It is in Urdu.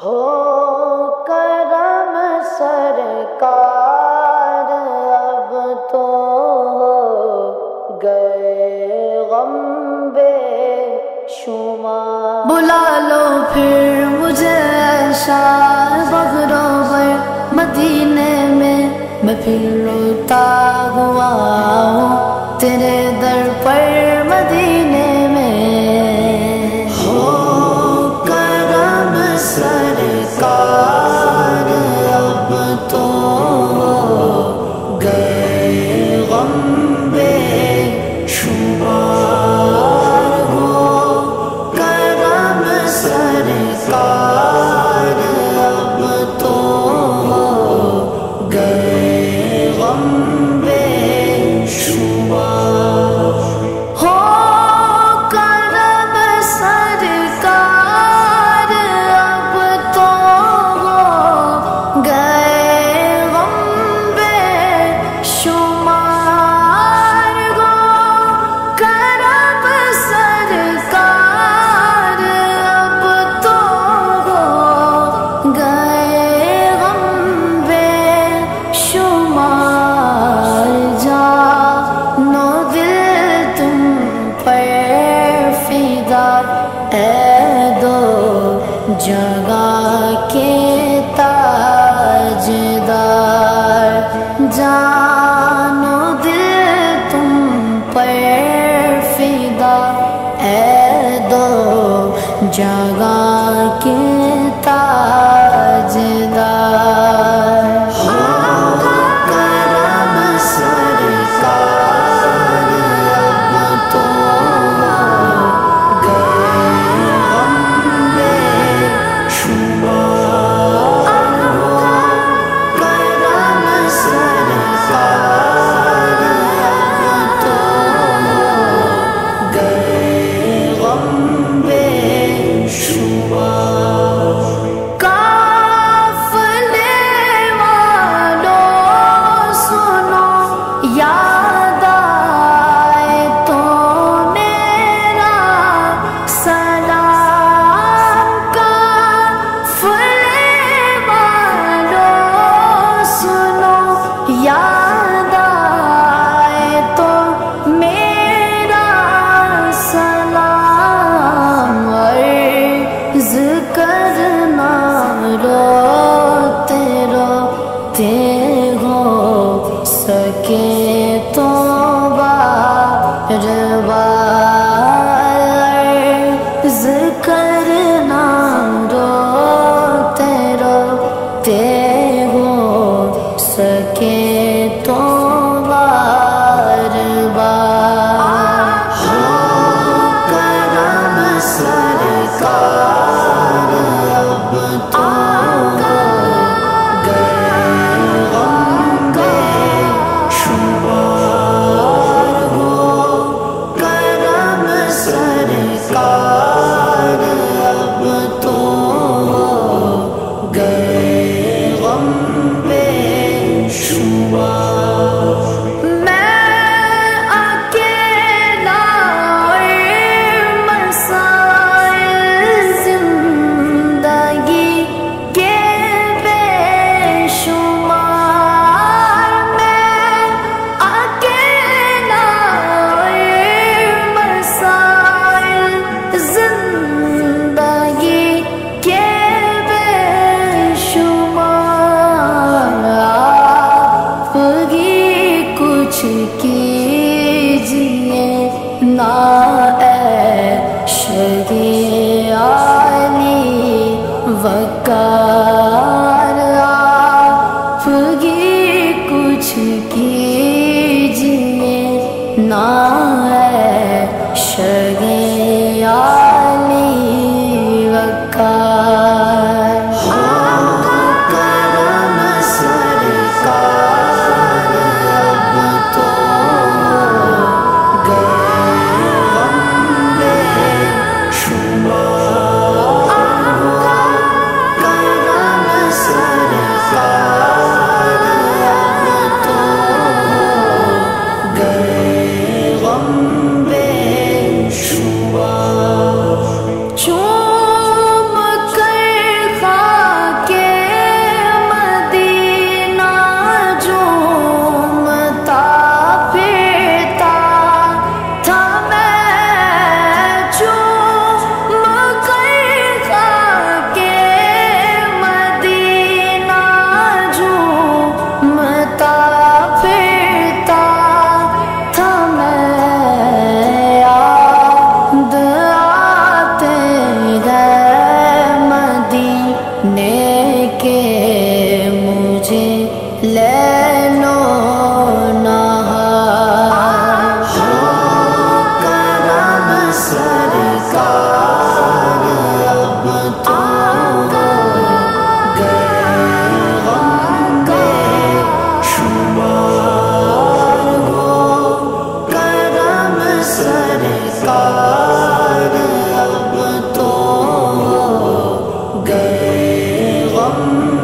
ہو کرم سرکار اب تو ہو گئے غم بے شمار، بلا لو پھر مجھے شاہ بغروبر مدینے میں پھر روتا ہوا ہوں تیرے در پر مدینے میں۔ ہو کرم سرکار اب تو ہو گئے غم بے شمار، ہو کرم سرکار اب تو ہو گئے غم بے شمار۔ ہو کرم سرکار اب تو ہو گئے غم بے شمار، ہو کرم سرکار اب تو ہو گئے غم بے شمار۔ جانو دل تم پر فدا اے دو جگہ کے تاجدار، جانو دل تم پر فدا اے دو جگہ کے تاجدار۔ کرم سرکار اب تو گئے غم بے شمار، کرم سرکار اب تو گئے غم بے شمار۔ قافلے والوں سنو یاد آئے تو میرا سلام، قافلے والوں سنو یاد آئے تو میرا سلام، عرض کرنا روتے روتے ہو سکے تو بار بار، عرض کرنا روتے روتے ہو سکے تو بار بار۔ کرم سرکار اب تو گئے غم بے شمار، ہو کرم سرکار اب تو گئے غم بے شمار۔ کیجیے نا اے شہید علی وقار، آپ ہی کچھ کیجیے نا اے شہید علی وقار۔ کرم سرکار اب تو گئے غم بے شمار، کرم نے کہ مجھے لینو نہار کرم سرکار اب تو گئے غم بے شمار ہو کرم سرکار اب تو گئے غم